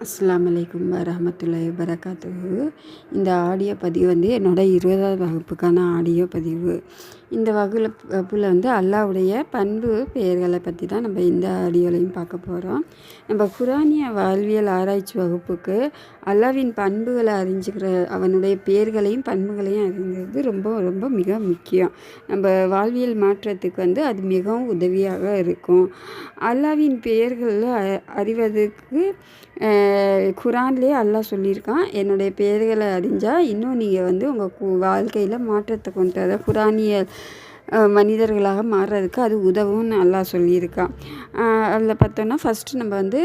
அஸ்ஸலாமு அலைக்கும் வரஹ்மத்துல்லாஹி வபரகாத்துஹு. இந்த ஆடியோ பதிவு வந்து என்னோடய 20வது வகுப்புக்கான ஆடியோ பதிவு. இந்த வகுப்பில் வந்து அல்லாஹ்வுடைய பண்பு பெயர்களை பற்றி தான் நம்ம இந்த ஆடியோலையும் பார்க்க போகிறோம். நம்ம குரானிய வாழ்வியல் ஆராய்ச்சி வகுப்புக்கு அல்லாஹ்வின் பண்புகளை அறிஞ்சிக்கிற அவனுடைய பெயர்களையும் பண்புகளையும் அறிஞ்சது ரொம்ப ரொம்ப மிக முக்கியம். நம்ம வாழ்வியல் மாற்றத்துக்கு வந்து அது மிகவும் உதவியாக இருக்கும். அல்லாஹ்வின் பெயர்களை அறிவதற்கு குரான்லேயே அல்லாஹ் சொல்லியிருக்கான், என்னுடைய பெயர்களை அறிஞ்சால் இன்னும் நீங்கள் வந்து உங்கள் வாழ்க்கையில் மாற்றத்தை கொண்டு வர குரானிய மனிதர்களாக மாறுறதுக்கு அது உதவும்னு அல்லாஹ் சொல்லியிருக்கான். அதில் பார்த்தோன்னா ஃபஸ்ட்டு நம்ம வந்து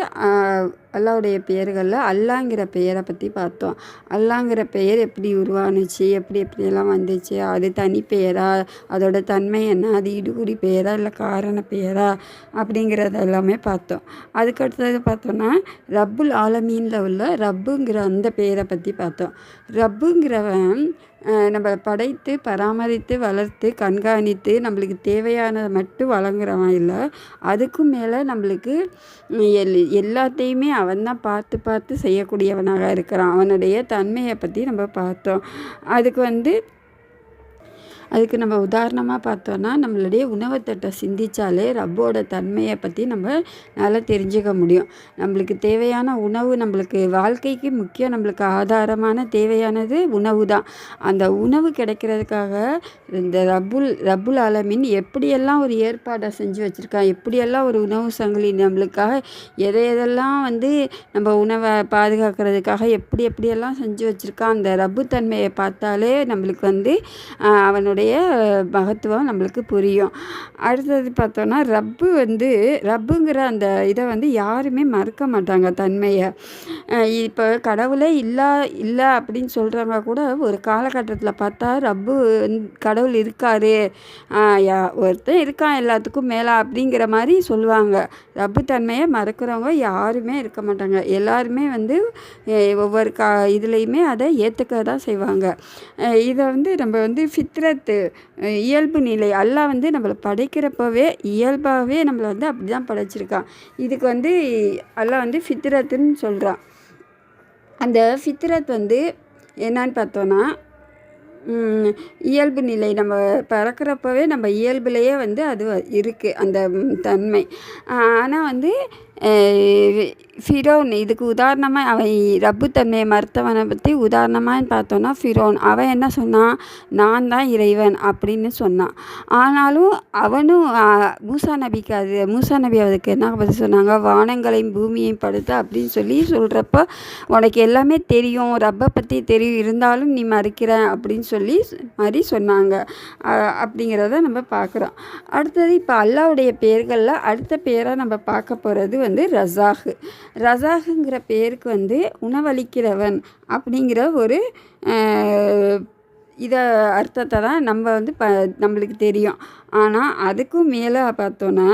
அல்லாஹ்வுடைய பெயர்களில் அல்லாங்கிற பெயரை பற்றி பார்த்தோம். அல்லாங்கிற பெயர் எப்படி உருவானுச்சு, எப்படியெல்லாம் வந்துச்சு, அது தனி பெயரா, அதோட தன்மை என்ன, அது இடுகுறி பெயரா இல்லை காரண பெயரா அப்படிங்கிறது எல்லாமே பார்த்தோம். அதுக்கடுத்தது பார்த்தோன்னா ரப்புல் ஆலமீனில் உள்ள ரப்புங்கிற அந்த பெயரை பற்றி பார்த்தோம். ரப்புங்கிறவன் நம்மளை படைத்து பராமரித்து வளர்த்து கண்காணித்து நம்மளுக்கு தேவையானதை மட்டும் வழங்குறவன் இல்லை, அதுக்கும் மேலே நம்மளுக்கு எல்லாத்தையுமே அவன் தான் பார்த்து செய்யக்கூடியவனாக இருக்கிறான். அவனுடைய தன்மையை பற்றி நம்ம பார்த்தோம். அதுக்கு நம்ம உதாரணமாக பார்த்தோன்னா நம்மளுடைய உணவுத்தட்டை சிந்தித்தாலே ரப்போட தன்மையை பற்றி நம்ம நல்லா தெரிஞ்சுக்க முடியும். நம்மளுக்கு தேவையான உணவு, நம்மளுக்கு வாழ்க்கைக்கு முக்கியம், நம்மளுக்கு ஆதாரமான தேவையானது உணவு தான். அந்த உணவு கிடைக்கிறதுக்காக இந்த ரப்புல் ஆலமீன் எப்படியெல்லாம் ஒரு ஏற்பாடை செஞ்சு வச்சுருக்கான், எப்படியெல்லாம் ஒரு உணவு சங்கிலி நம்மளுக்காக எதையெல்லாம் வந்து நம்ம உணவை பாதுகாக்கிறதுக்காக எப்படியெல்லாம் செஞ்சு வச்சுருக்கான். அந்த ரப்புத்தன்மையை பார்த்தாலே நம்மளுக்கு வந்து அவனுடைய மகத்துவம் நம்மளுக்கு புரியும். அடுத்தது பார்த்தோன்னா ரப்புங்கிற அந்த இதை வந்து யாருமே மறுக்க மாட்டாங்க தன்மையை. இப்போ கடவுளே இல்லை அப்படின்னு சொல்கிறவங்க கூட ஒரு காலகட்டத்தில் பார்த்தா கடவுள் இருக்காரு, ஒருத்தன் இருக்கான் எல்லாத்துக்கும் மேலே அப்படிங்கிற மாதிரி சொல்லுவாங்க. ரப்பு தன்மையை மறக்கிறவங்க யாருமே இருக்க மாட்டாங்க. எல்லாருமே வந்து ஒவ்வொரு இதுலேயுமே அதை ஏற்றுக்க தான் செய்வாங்க. இதை வந்து நம்ம வந்து ஃபித்ரத்து இயல்பு நிலை, அல்லாஹ் வந்து நம்மளை படைக்கிறப்பவே இயல்பாகவே நம்மளை வந்து அப்படி தான் படைச்சிருக்கான். இதுக்கு வந்து அல்லாஹ் வந்து ஃபித்ரத்துன்னு சொல்கிறான். அந்த ஃபித்ரத் வந்து என்னான்னு பார்த்தோன்னா இயல்பு நிலை, நம்ம பறக்கிறப்பவே நம்ம இயல்புலேயே வந்து அது இருக்குது அந்த தன்மை. ஆனால் வந்து ஃபிரௌன் இதுக்கு உதாரணமாக அவன் ரப்புத்தன்மையை மறுத்தவனை பற்றி உதாரணமாக பார்த்தோன்னா ஃபிரௌன் அவன் என்ன சொன்னான், நான் தான் இறைவன் அப்படின்னு சொன்னான். ஆனாலும் அவனும் மூசா நபி அதுக்கு என்ன பற்றி சொன்னாங்க, வானங்களையும் பூமியையும் படுத்த அப்படின்னு சொல்கிறப்ப உனக்கு எல்லாமே தெரியும், ரப்பை பற்றி தெரியும், இருந்தாலும் நீ மறுக்கிற அப்படின்னு மாதிரி சொன்னாங்க. அப்படிங்கிறத நம்ம பார்க்குறோம். அடுத்தது இப்போ அல்லாஹ்வுடைய பெயர்களில் அடுத்த பெயராக நம்ம பார்க்க போகிறது வந்து ரஸாக்குங்கிற பெயருக்கு வந்து உணவளிக்கிறவன் அப்படிங்கிற ஒரு அர்த்தத்தை தான் நம்ம வந்து நம்மளுக்கு தெரியும். ஆனால் அதுக்கும் மேலே பார்த்தோன்னா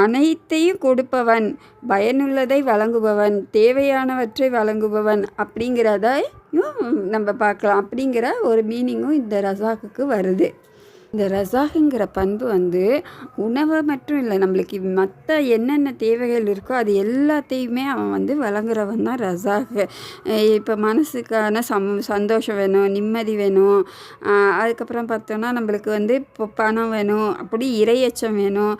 அனைத்தையும் கொடுப்பவன், பயனுள்ளதை வழங்குபவன், தேவையானவற்றை வழங்குபவன் அப்படிங்கிறதையும் நம்ம பார்க்கலாம். அப்படிங்கிற ஒரு மீனிங்கும் இந்த ரஸாக்குக்கு வருது. இந்த ரஸாக்குங்கிற பண்பு வந்து உணவை மட்டும் இல்லை, நம்மளுக்கு மற்ற என்னென்ன தேவைகள் இருக்கோ அது எல்லாத்தையுமே அவன் வந்து வழங்குறவன் தான் ரஸாக்கு. இப்போ மனசுக்கான சந்தோஷம் வேணும், நிம்மதி வேணும், அதுக்கப்புறம் பார்த்தோன்னா நம்மளுக்கு வந்து பணம் வேணும், அப்படி இறையச்சம் வேணும்,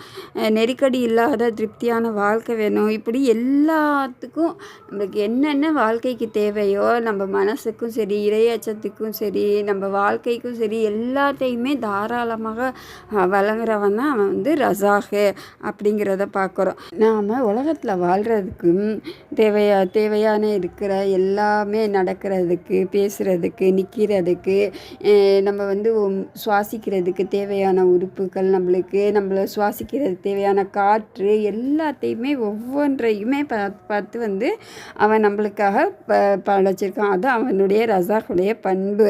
நெருக்கடி இல்லாத திருப்தியான வாழ்க்கை வேணும். இப்படி எல்லாத்துக்கும் நம்மளுக்கு என்னென்ன வாழ்க்கைக்கு தேவையோ நம்ம மனசுக்கும் சரி, இறையச்சத்துக்கும் சரி, நம்ம வாழ்க்கைக்கும் சரி, எல்லாத்தையுமே தாராளமாக வழங்குறவன் தான் அவன் வந்து ரஸாக்கு அப்படிங்கிறத பார்க்குறோம். நாம் உலகத்தில் வாழ்கிறதுக்கும் தேவையான இருக்கிற எல்லாமே நடக்கிறதுக்கு, பேசுகிறதுக்கு, நிற்கிறதுக்கு, நம்ம வந்து சுவாசிக்கிறதுக்கு தேவையான உறுப்புகள், நம்மளை சுவாசிக்கிறதுக்கு தேவையான காற்று, எல்லாத்தையுமே ஒவ்வொன்றையுமே பார்த்து வந்து அவன் நம்மளுக்காக படைச்சிருக்கான். அது அவனுடைய ரஸாக்குடைய பண்பு.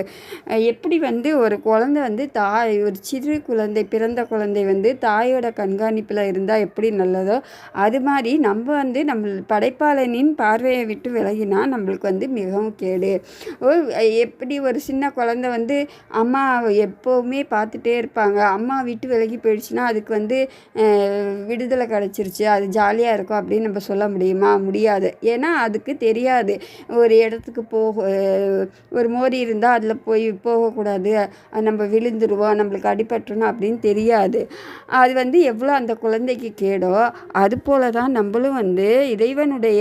எப்படி வந்து ஒரு குழந்தை வந்து ஒரு சிறு குழந்தை பிறந்த குழந்தை வந்து தாயோட கண்காணிப்பில் இருந்தால் எப்படி நல்லதோ அது மாதிரி நம்ம வந்து நம்ம படைப்பாளனின் பார்வையை விட்டு விலகினா நம்மளுக்கு வந்து மிகவும் கேடு. எப்படி ஒரு சின்ன குழந்தை வந்து அம்மா எப்போவுமே பார்த்துட்டே இருப்பாங்க, அம்மா விட்டு விலகி போயிடுச்சுன்னா அதுக்கு வந்து விடுதலை கிடச்சிருச்சு, அது ஜாலியாக இருக்கும் அப்படின்னு நம்ம சொல்ல முடியுமா? முடியாது. ஏன்னா அதுக்கு தெரியாது ஒரு இடத்துக்கு ஒரு மோரி இருந்தால் அதில் போகக்கூடாது, நம்ம விழுந்துருவோம், நம்மளுக்கு அடிபட்டுருணும் அப்படின்னு தெரியாது. அது வந்து எவ்வளோ அந்த குழந்தைக்கு கேடோ அது போல தான் நம்மளும் வந்து இறைவனுடைய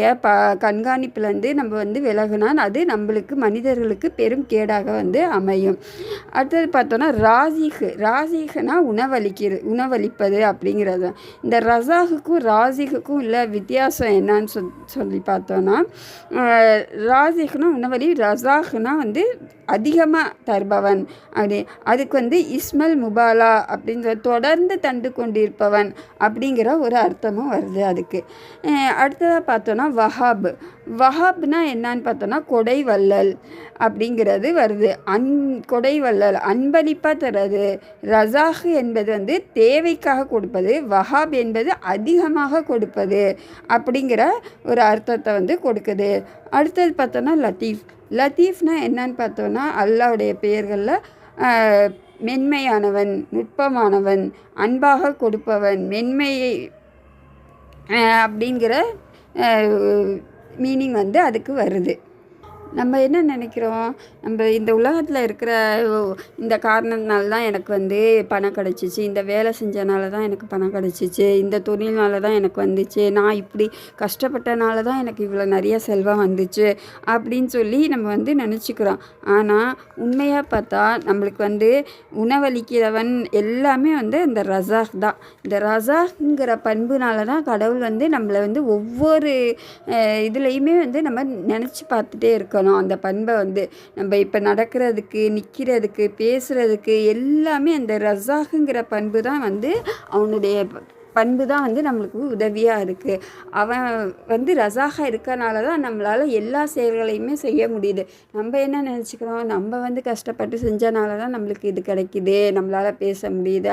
கண்காணிப்புலேருந்து நம்ம வந்து விலகுனால் அது நம்மளுக்கு மனிதர்களுக்கு பெரும் கேடாக வந்து அமையும். அடுத்தது பார்த்தோன்னா ராசிகுனா உணவளிப்பது அப்படிங்கிறது. இந்த ரசாகுக்கும் ராசிகுக்கும் உள்ள வித்தியாசம் என்னன்னு சொல்லி பார்த்தோன்னா ராசிகுனா உணவளி, ரசாகுனா வந்து அதிகமாக தருபவன் அப்படி. அதுக்கு வந்து இஸ்மல் முபாலா அப்படிங்கிற தொடர்ந்து தண்டு கொண்டிருப்பவன் அப்படிங்கிற ஒரு அர்த்தமும் வருது அதுக்கு. அடுத்ததாக பார்த்தோன்னா வஹாப்னா என்னன்னு பார்த்தோன்னா கொடை வள்ளல் அப்படிங்கிறது வருது. கொடை வள்ளல் அன்பளிப்பாக தர்றது. ரசாக் என்பது வந்து தேவைக்காக கொடுப்பது, வஹாப் என்பது அதிகமாக கொடுப்பது அப்படிங்கிற ஒரு அர்த்தத்தை வந்து கொடுக்குது. அடுத்தது பார்த்தோன்னா லத்தீஃப்னா என்னன்னு பார்த்தோன்னா அல்லாஹ்வுடைய பெயர்களில் மென்மையானவன், நுட்பமானவன், அன்பாக கொடுப்பவன், மென்மையை அப்படிங்கிற மீனிங் வந்து அதுக்கு வருது. நம்ம என்ன நினைக்கிறோம், நம்ம இந்த உலகத்தில் இருக்கிற இந்த காரணத்தினால தான் எனக்கு வந்து பணம் கிடச்சிச்சு, இந்த வேலை செஞ்சனால தான் எனக்கு பணம் கிடச்சிச்சு, இந்த தொழில்னால தான் எனக்கு வந்துச்சு, நான் இப்படி கஷ்டப்பட்டனால தான் எனக்கு இவ்வளோ நிறைய செல்வம் வந்துச்சு அப்படின்னு சொல்லி நம்ம வந்து நினச்சிக்கிறோம். ஆனால் உண்மையாக பார்த்தா நம்மளுக்கு வந்து உணவளிக்கிறவன் எல்லாமே வந்து இந்த ரசாக் தான். இந்த ரசாக்ங்கிற பண்புனால தான் கடவுள் வந்து நம்மளை வந்து ஒவ்வொரு இதுலேயுமே வந்து நம்ம நினச்சி பார்த்துட்டே இருக்கணும். அந்த பண்பை வந்து நம்ம இப்போ நடக்கிறதுக்கு, நிற்கிறதுக்கு, பேசுகிறதுக்கு எல்லாமே அந்த ரசாக்குங்கிற பண்பு தான் வந்து அவனுடைய பண்பு தான் வந்து நம்மளுக்கு உதவியாக இருக்குது. அவன் வந்து ரசாக இருக்கனால தான் நம்மளால் எல்லா செயல்களையுமே செய்ய முடியுது. நம்ம என்ன நினச்சிக்கிறோம், நம்ம வந்து கஷ்டப்பட்டு செஞ்சனால தான் நம்மளுக்கு இது கிடைக்கிது, நம்மளால் பேச முடியுது.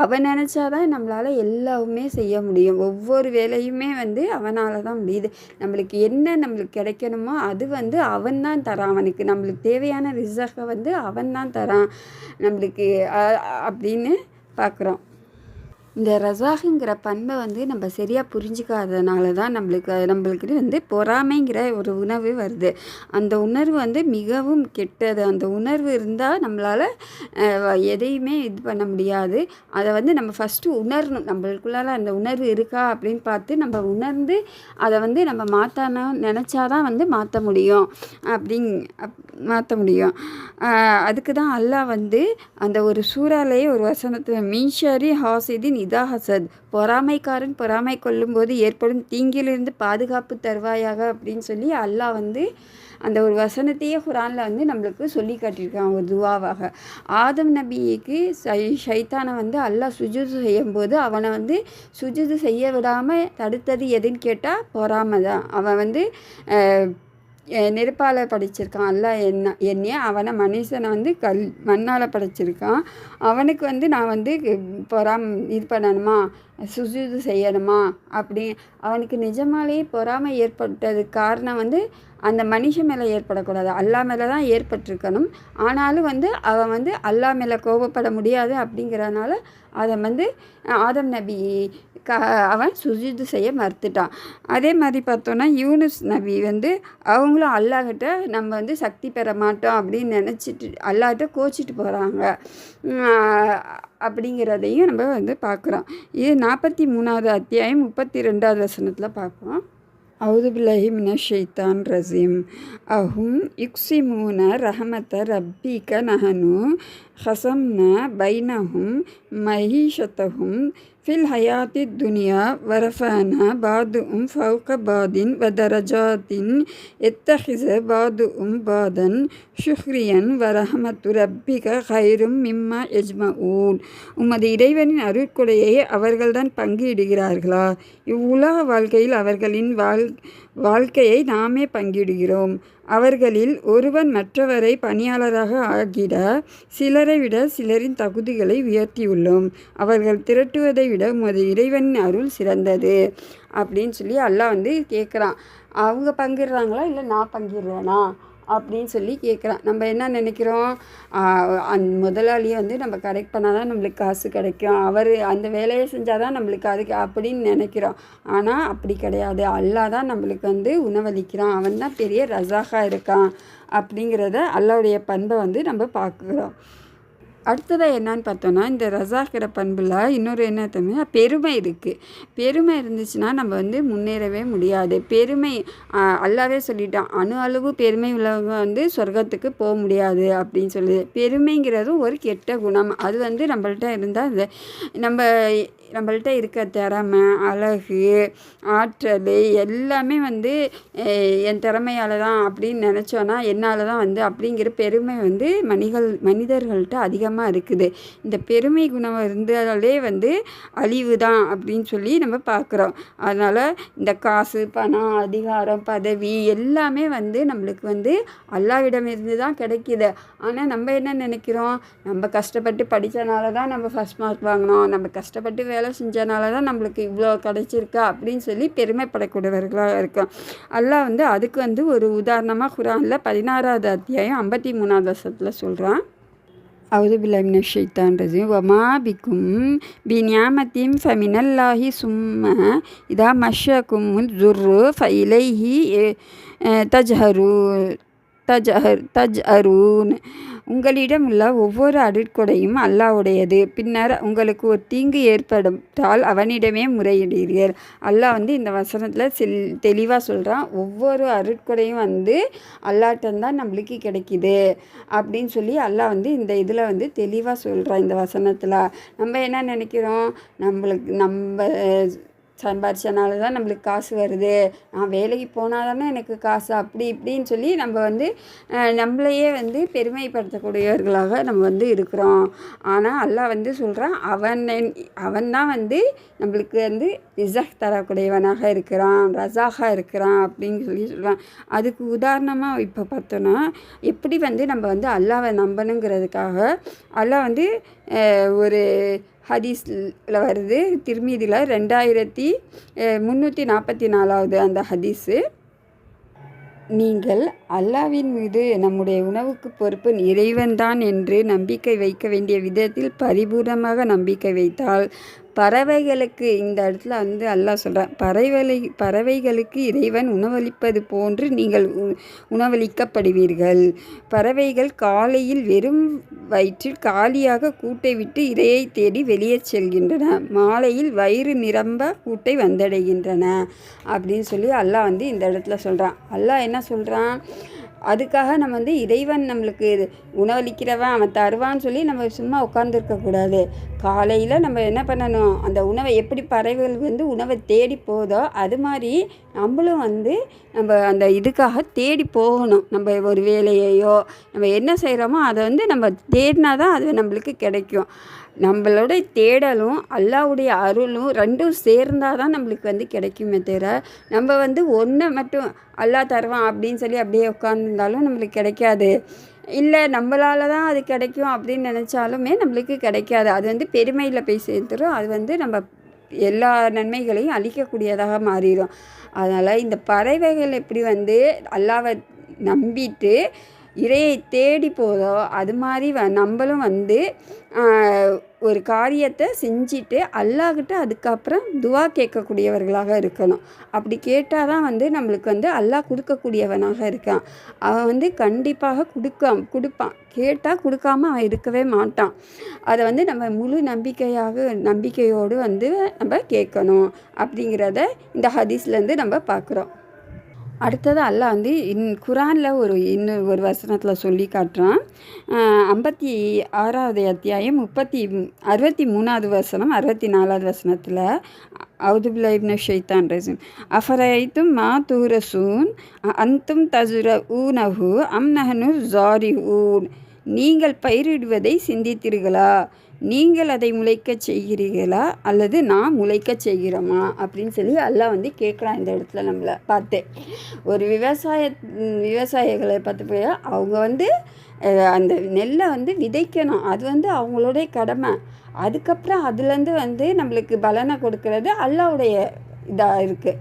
அவன் நினச்சாதான் நம்மளால் எல்லாமே செய்ய முடியும். ஒவ்வொரு வேலையுமே வந்து அவனால் தான் முடியுது. நம்மளுக்கு கிடைக்கணுமோ அது வந்து அவன் தான் தரான். நம்மளுக்கு தேவையான ரிசக்கை வந்து அவன் தான் தரான் நம்மளுக்கு அப்படின்னு பார்க்குறோம். இந்த ரசாகுங்கிற பண்பை வந்து நம்ம சரியாக புரிஞ்சிக்காதனால தான் நம்மளுக்கு வந்து பொறாமைங்கிற ஒரு உணர்வு வருது. அந்த உணர்வு வந்து மிகவும் கெட்டது. அந்த உணர்வு இருந்தால் நம்மளால் எதையுமே இது பண்ண முடியாது. அதை வந்து நம்ம ஃபஸ்ட்டு உணரணும். நம்மளுக்குள்ளால அந்த உணர்வு இருக்கா அப்படின்னு பார்த்து நம்ம உணர்ந்து அதை வந்து நம்ம மாற்றணும் நினச்சாதான் வந்து மாற்ற முடியும். மாற்ற முடியும். அதுக்கு தான் அல்லாஹ் வந்து அந்த ஒரு சூறாலேயே ஒரு வசனத்தில் மீன்ஷரி ஹாசிதின் இதா ஹசத், பொறாமைக்காரன் பொறாமை கொள்ளும்போது ஏற்படும் தீங்கிலிருந்து பாதுகாப்பு தருவாயாக அப்படின்னு சொல்லி அல்லாஹ் வந்து அந்த ஒரு வசனத்தையே குரானில் வந்து நம்மளுக்கு சொல்லி காட்டியிருக்கான் ஒரு துவாவாக. ஆதம் நபிக்கு ஷைத்தானை வந்து அல்லாஹ் சுஜூது செய்யும்போது அவனை வந்து சுஜூது செய்ய விடாமல் தடுத்தது எதுன்னு கேட்டால் பொறாமை தான். அவன் வந்து நெருப்பால் படைச்சிருக்கான் அல்லாஹ் என்னைய, அவனை மனுஷனை வந்து மண்ணால் படைச்சிருக்கான். அவனுக்கு வந்து நான் வந்து இது பண்ணணுமா, சுஜூது செய்யணுமா அப்படி அவனுக்கு நிஜமாலேயே பொறாமை ஏற்பட்டதுக்கு காரணம் வந்து அந்த மனுஷன் மேலே ஏற்படக்கூடாது, அல்லாஹ் மேலே தான் ஏற்பட்டிருக்கணும். ஆனாலும் வந்து அவன் வந்து அல்லாஹ் மேலே கோபப்பட முடியாது அப்படிங்கிறனால அதை வந்து ஆதம் நபி அவன் சுஜூது செய்ய மறுத்துட்டான். அதே மாதிரி பார்த்தோன்னா யூனுஸ் நபி வந்து அவங்களும் அல்லாஹ்கிட்ட நம்ம வந்து சக்தி பெற மாட்டோம் அப்படின்னு நினச்சிட்டு அல்லாஹ்கிட்ட கோச்சிட்டு போகிறாங்க அப்படிங்கிறதையும் நம்ம வந்து பார்க்குறோம். இது 43வது அத்தியாயம் 32வது வசனத்தில் பார்ப்போம். அவுது பில்லாஹி மினஷ் ஷைத்தான் ரஜீம். அஹும் யுக்ஸிமூன ரஹமத ரப்பிக நஹனு ஹசம்னா பைனஹும் மஹீஷத்தஹும் ஃபில் ஹயாத்தி துனியா வரஃபானா பாதும் ஃபவுக பாதின் வதரஜாத்தின் எத்தஹிச பாதும் பாதன் ஷுஹ்ரியன் வரஹமத்து ரப்பிக ஹைரும் மிம்மா எஜ்மஊன். உமது இறைவனின் அருட்கொடையை அவர்கள்தான் பங்கிடுகிறார்களா? இவ்வுலக வாழ்க்கையில் அவர்களின் வாழ்க்கையை நாமே பங்கிடுகிறோம். அவர்களில் ஒருவன் மற்றவரை பணியாளராக ஆகிட சிலரை விட சிலரின் தகுதிகளை உயர்த்தியுள்ளோம். அவர்கள் திரட்டுவதை விட உமது இறைவனின் அருள் சிறந்தது அப்படின்னு சொல்லி அல்லாஹ் வந்து கேட்குறான். அவங்க பங்கிடுறாங்களா இல்லை நான் பங்கிடுறேனா அப்படின்னு சொல்லி கேட்குறான். நம்ம என்ன நினைக்கிறோம், முதலாளியை வந்து நம்ம கரெக்ட் பண்ணால் தான் நம்மளுக்கு காசு கிடைக்கும், அவர் அந்த வேலையை செஞ்சால் தான் நம்மளுக்கு அதுக்கு அப்படின்னு நினைக்கிறோம். ஆனால் அப்படி கிடையாது. அல்லாஹ் தான் நம்மளுக்கு வந்து உணவளிக்கிறான், அவன் தான் பெரிய ரஸாக்காக இருக்கான் அப்படிங்கிறத அல்லாஹ்வுடைய பண்பை வந்து நம்ம பார்க்குறோம். அடுத்ததாக என்னான்னு பார்த்தோன்னா, இந்த ரஸாக்கிற பண்பில் இன்னொரு என்ன தவிர பெருமை இருக்குது. பெருமை இருந்துச்சுன்னா நம்ம வந்து முன்னேறவே முடியாது. பெருமை அல்லாவே சொல்லிட்டான், அணு அளவு பெருமை உள்ளவங்க வந்து சொர்க்கத்துக்கு போக முடியாது அப்படின்னு சொல்லுது. பெருமைங்கிறதும் ஒரு கெட்ட குணம். அது வந்து நம்மள்ட்ட இருந்தால் நம்மள்ட்ட இருக்க திறமை, அழகு, ஆற்றல் எல்லாமே வந்து என் திறமையால் தான் அப்படின்னு நினச்சோன்னா என்னால் தான் வந்து அப்படிங்கிற பெருமை வந்து மனிதர்கள்ட்ட அதிகமாக இருக்குது. இந்த பெருமை குணம் இருந்தாலே வந்து அழிவு தான் அப்படின்னு சொல்லி நம்ம பார்க்குறோம். அதனால் இந்த காசு, பணம், அதிகாரம், பதவி எல்லாமே வந்து நம்மளுக்கு வந்து அல்லாஹ்விடமிருந்து தான் கிடைக்கிது. ஆனால் நம்ம என்ன நினைக்கிறோம், நம்ம கஷ்டப்பட்டு படித்தனால தான் நம்ம ஃபஸ்ட் மார்க் வாங்கினோம், நம்ம கஷ்டப்பட்டு வேலை செஞ்சனால தான் நம்மளுக்கு இவ்வளோ கிடைச்சிருக்கா அப்படின்னு சொல்லி பெருமைப்படக்கூடியவர்களாக இருக்கோம். அல்லாஹ் வந்து அதுக்கு வந்து ஒரு உதாரணமாக குர்ஆனில் 16வது அத்தியாயம் 53வது வசனத்தில் சொல்கிறான். அவுது பில்லாஹி மினஷ் ஷைத்தானிர் ரஜீம். வமா பிக்கும் பிநியாமத்தின் ஃபமினல்லாஹி சும்ம இதா மஷ்ஷகுமுல் ஸுர்ரு ஃபஇலைஹி தஜ்அரூன். உங்களிடம் உள்ள ஒவ்வொரு அருட்கொடையும் அல்லாஹ்வுடையது. பின்னர் உங்களுக்கு ஒரு தீங்கு ஏற்பட்டால் அவனிடமே முறையிடுவீர்கள். அல்லாஹ் வந்து இந்த வசனத்தில் தெளிவாக சொல்கிறான், ஒவ்வொரு அருட்கொடையும் வந்து அல்லாஹ்ட்டந்தான் நம்மளுக்கு கிடைக்கிது அப்படின்னு சொல்லி அல்லாஹ் வந்து இந்த இதில் வந்து தெளிவாக சொல்கிறான். இந்த வசனத்தில் நம்ம என்ன நினைக்கிறோம், நம்ம சம்பாரிச்சனால தான் நம்மளுக்கு காசு வருது, நான் வேலைக்கு போனால் தானே எனக்கு காசு, அப்படி இப்படின்னு சொல்லி நம்ம வந்து நம்மளையே வந்து பெருமைப்படுத்தக்கூடியவர்களாக நம்ம வந்து இருக்கிறோம். ஆனால் அல்லாஹ் வந்து சொல்கிறான், அவன் தான் வந்து நம்மளுக்கு வந்து ரிஸக் தரக்கூடியவனாக இருக்கிறான், ரஸாக்காக இருக்கிறான் அப்படின்னு சொல்லி சொல்கிறான். அதுக்கு உதாரணமாக இப்போ பார்த்தோன்னா, எப்படி வந்து நம்ம வந்து அல்லாஹ்வை நம்பணுங்கிறதுக்காக அல்லாஹ் வந்து ஒரு ஹதீஸில் வருது. திர்மிதியில் 2344வது அந்த ஹதீஸு. நீங்கள் அல்லாஹ்வின் மீது நம்முடைய உணவுக்கு பொறுப்பு இறைவன்தான் என்று நம்பிக்கை வைக்க வேண்டிய விதத்தில் பரிபூர்ணமாக நம்பிக்கை வைத்தால் பறவைகளுக்கு, இந்த இடத்துல வந்து அல்லாஹ் சொல்கிறான், பறவைகளுக்கு இறைவன் உணவளிப்பது போன்று நீங்கள் உணவளிக்கப்படுவீர்கள். பறவைகள் காலையில் வெறும் வயிற்றில் காலியாக கூட்டை விட்டு இரையை தேடி வெளியே செல்கின்றன, மாலையில் வயிறு நிரம்ப கூட்டை வந்தடைகின்றன அப்படின்னு சொல்லி அல்லாஹ் வந்து இந்த இடத்துல சொல்கிறான். அல்லாஹ் என்ன சொல்கிறான், அதுக்காக நம்ம வந்து இறைவன் நம்மளுக்கு உணவளிக்கிறவன், அவன் தருவான்னு சொல்லி நம்ம சும்மா உட்காந்துருக்கக்கூடாது. காலையில் நம்ம என்ன பண்ணணும், அந்த உணவை எப்படி பறவைகள் வந்து உணவை தேடி போதோ அது மாதிரி நம்மளும் வந்து நம்ம அந்த இதுக்காக தேடி போகணும். நம்ம ஒரு வேலையையோ நம்ம என்ன செய்கிறோமோ அதை வந்து நம்ம தேடினா தான் அது நம்மளுக்கு கிடைக்கும். நம்மளோட தேடலும் அல்லாஹ்வுடைய அருளும் ரெண்டும் சேர்ந்தால் தான் நம்மளுக்கு வந்து கிடைக்குமே தவிர, நம்ம வந்து ஒன்றை மட்டும் அல்லாஹ் தருவான் அப்படின்னு சொல்லி அப்படியே உட்காந்துருந்தாலும் நம்மளுக்கு கிடைக்காது. இல்லை நம்மளால தான் அது கிடைக்கும் அப்படின்னு நினச்சாலுமே நம்மளுக்கு கிடைக்காது. அது வந்து பெருமையில் போய் சேர்த்துரும். அது வந்து நம்ம எல்லா நன்மைகளையும் அளிக்கக்கூடியதாக மாறிடும். அதனால் இந்த பறவைகள் எப்படி வந்து அல்லாஹ்வை நம்பிட்டு இறையை தேடி போதோ அது மாதிரி நம்மளும் வந்து ஒரு காரியத்தை செஞ்சுட்டு அல்லாஹ்கிட்ட அதுக்கப்புறம் துவா கேட்கக்கூடியவர்களாக இருக்கணும். அப்படி கேட்டால் தான் வந்து நம்மளுக்கு வந்து அல்லாஹ் கொடுக்கக்கூடியவனாக இருக்கான். அவன் வந்து கண்டிப்பாக கொடுப்பான். கேட்டால் கொடுக்காம அவன் இருக்கவே மாட்டான். அதை வந்து நம்ம முழு நம்பிக்கையோடு வந்து நம்ம கேட்கணும் அப்படிங்கிறத இந்த ஹதீஸ்லேருந்து நம்ம பார்க்குறோம். அடுத்தது அல்லாஹ் வந்து குர்ஆனில் இன்னும் ஒரு வசனத்தில் சொல்லி காட்டுறான். 56வது அத்தியாயம் 63வது வசனம் 64வது வசனத்தில், அவுது பில்லாஹி மினஷ் ஷைத்தானிர் ரஜீம். அஃபரைத்தும் மா தூரசூன் அன்தும் தஜ்ரஊனஹு அம் நஹ்னு ஸாரிஊன். நீங்கள் பயிரிடுவதை சிந்தித்தீர்களா, நீங்கள் அதை முளைக்கச் செய்கிறீர்களா அல்லது நான் முளைக்கச் செய்கிறோமா அப்படின்னு சொல்லி அல்லாஹ் வந்து கேட்குறான் இந்த இடத்துல நம்மளை பார்த்து. ஒரு விவசாயிகளை பார்த்து போய் அவங்க வந்து அந்த நெல்லை வந்து விதைக்கணும், அது வந்து அவங்களுடைய கடமை. அதுக்கப்புறம் அதுலேருந்து வந்து நம்மளுக்கு பலனை கொடுக்கறது அல்லாஹ்வுடைய இதாக இருக்குது.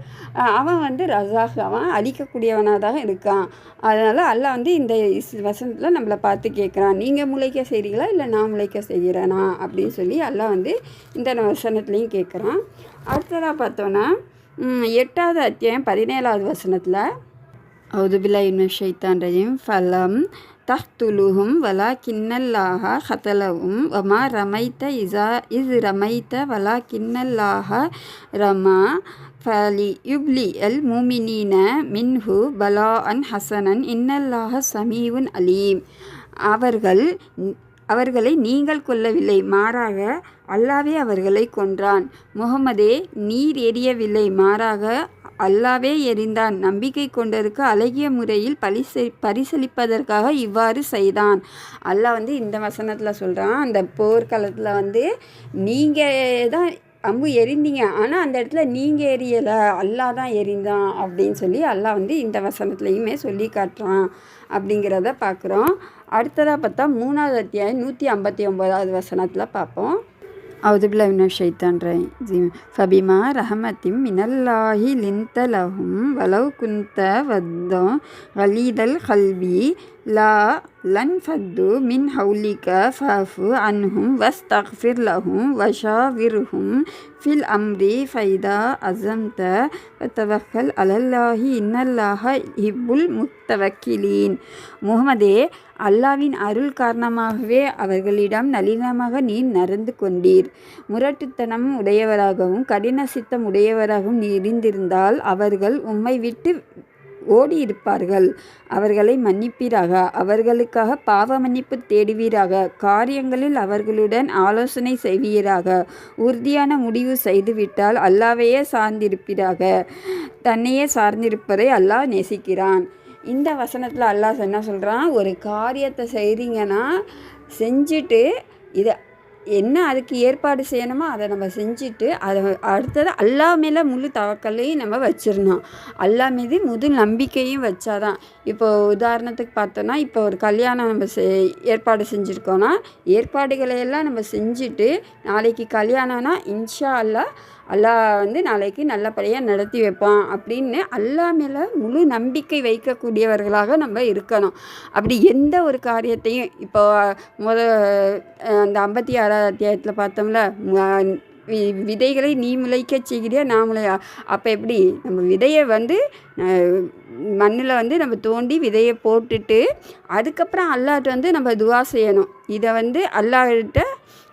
அவன் வந்து ரஸாக், அவன் அழிக்கக்கூடியவனாக தான் இருக்கான். அதனால் அல்லாஹ் வந்து இந்த வசனத்தில் நம்மளை பார்த்து கேட்குறான், நீங்கள் முளைக்க செய்கிறீங்களா இல்லை நான் முளைக்க செய்கிறேனா அப்படின்னு சொல்லி அல்லாஹ் வந்து இந்த வசனத்துலேயும் கேட்குறான். அடுத்ததாக பார்த்தோன்னா 8வது அத்தியாயம் 17வது வசனத்தில் அவுதுபில்லாஹி மினஷ் ஷைத்தானிர் ரஜீம் ஃபலம் தஹ்துலுஹும் வலாகின்னல்லாஹ கதலஹும் வமா ரமைத்த இஸ் ரமைத்த வலாகின்னல்லாஹ ரமா ஃபலியுப்லி அல் முமினீன மின்ஹு பலாஅன் ஹசனன் இன்னல்லாஹ சமீஉன் அலீம். அவர்களை நீங்கள் கொல்லவில்லை, மாறாக அல்லாவே அவர்களை கொன்றான். முகமதே, நீர் எரியவில்லை, மாறாக அல்லாவே எறிந்தான். நம்பிக்கை கொண்டருக்கு அழகிய முறையில் பரிசளிப்பதற்காக இவ்வாறு செய்தான். அல்லாஹ் வந்து இந்த வசனத்தில் சொல்கிறான், அந்த போர்க்களத்தில் வந்து நீங்கள் தான் அம்பு எரிந்தீங்க, ஆனால் அந்த இடத்துல நீங்கள் எரியலை, அல்லாஹ் தான் எரிந்தான் அப்படின்னு சொல்லி அல்லாஹ் வந்து இந்த வசனத்துலையுமே சொல்லி காட்டுறான் அப்படிங்கிறத பார்க்குறோம். அடுத்ததாக பார்த்தா 3வது அத்தியாயம் 159வது வசனத்தில் பார்ப்போம். அவுதுபில்லாஹி மினஷ் ஷைத்தானிர் ரஜீம் ஃபபிமா ரஹமத்தின் மினல்லாஹி லின்த லஹும் வலவ் குன்த வத்தம் கலீதல் கல்வி லா லன் ஃபத்து மின் ஹவுலிக ஃபஃபு அன்ஹும் வஸ்தக்ஃபிர் லஹும் வஷாவிர்ஹும் ஃபில் அம்ரி ஃபைதா அஸம்த வதவக்கல் அலல்லாஹி இன்னல்லாஹ யுஹிப்புல் முத்தவக்கிலீன். முகமதே, அல்லாவின் அருள் காரணமாகவே அவர்களிடம் நளினமாக நீர் நடந்து கொண்டீர். முரட்டுத்தனம் உடையவராகவும் கடின சித்தம் உடையவராகவும் நீ இருந்திருந்தால் அவர்கள் உம்மை விட்டு ஓடி இருப்பார்கள். அவர்களை மன்னிப்பீராக, அவர்களுக்காக பாவ மன்னிப்பு தேடுவீராக, காரியங்களில் அவர்களுடன் ஆலோசனை செய்வீராக. உறுதியான முடிவு செய்துவிட்டால் அல்லாவையே சார்ந்திருப்பீராக. தன்னையே சார்ந்திருப்பதை அல்லாஹ் நேசிக்கிறான். இந்த வசனத்தில் அல்லாஹ் என்ன சொல்கிறான், ஒரு காரியத்தை செய்கிறீங்கன்னா செஞ்சுட்டு இதை என்ன அதுக்கு ஏற்பாடு செய்யணுமோ அதை நம்ம செஞ்சுட்டு அதை அடுத்தது அல்லாஹ் மேலே முழு தவக்கலையும் நம்ம வச்சிடணும். அல்லாஹ் மீது முழு நம்பிக்கையும் வச்சாதான். இப்போ உதாரணத்துக்கு பார்த்தோன்னா, இப்போ ஒரு கல்யாணம் நம்ம ஏற்பாடு செஞ்சுருக்கோன்னா ஏற்பாடுகளையெல்லாம் நம்ம செஞ்சுட்டு நாளைக்கு கல்யாணம்னா இன்ஷா அல்லாஹ் வந்து நாளைக்கு நல்லபடியாக நடத்தி வைப்பான் அப்படின்னு அல்லாஹ் மேலே முழு நம்பிக்கை வைக்கக்கூடியவர்களாக நம்ம இருக்கணும். அப்படி எந்த ஒரு காரியத்தையும் இப்போ அந்த 56வது அத்தியாயத்தில் பார்த்தோம்ல, விதைகளை நீ முளைக்க செய்கிறியா நான் அப்போ எப்படி நம்ம விதையை வந்து மண்ணில் வந்து நம்ம தோண்டி விதையை போட்டுட்டு அதுக்கப்புறம் அல்லாஹ்ட்ட வந்து நம்ம துவா செய்யணும். இதை வந்து அல்லாஹ்கிட்ட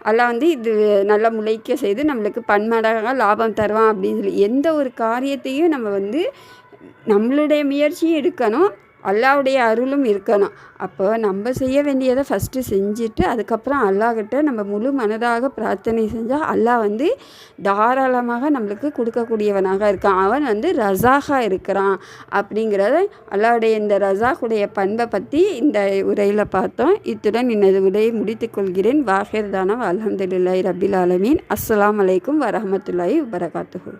அல்லாஹ் வந்து இது நல்லா முளைக்க செய்து நம்மளுக்கு பன்மடங்காக லாபம் தருவான் அப்படின்னு சொல்லி எந்த ஒரு காரியத்தையும் நம்ம வந்து நம்மளுடைய முயற்சியும் எடுக்கணும், அல்லாஹ்வுடைய அருளும் இருக்கணும். அப்போ நம்ம செய்ய வேண்டியதை ஃபஸ்ட்டு செஞ்சுட்டு அதுக்கப்புறம் அல்லாஹ்கிட்ட நம்ம முழு மனதாக பிரார்த்தனை செஞ்சால் அல்லாஹ் வந்து தாராளமாக நம்மளுக்கு கொடுக்கக்கூடியவனாக இருக்கான். அவன் வந்து ரஸாகாக இருக்கிறான் அப்படிங்கிறத அல்லாஹ்வுடைய இந்த ரஸாக்குடைய பண்பை பற்றி இந்த உரையில் பார்த்தோம். இத்துடன் எனது உரையை முடித்துக்கொள்கிறேன். வாஹிர் தானா அல்ஹம்துலில்லாஹி ரப்பில் ஆலமீன். அஸ்ஸலாமு அலைக்கும் வரஹ்மத்துல்லாஹி வபரகாத்துஹு.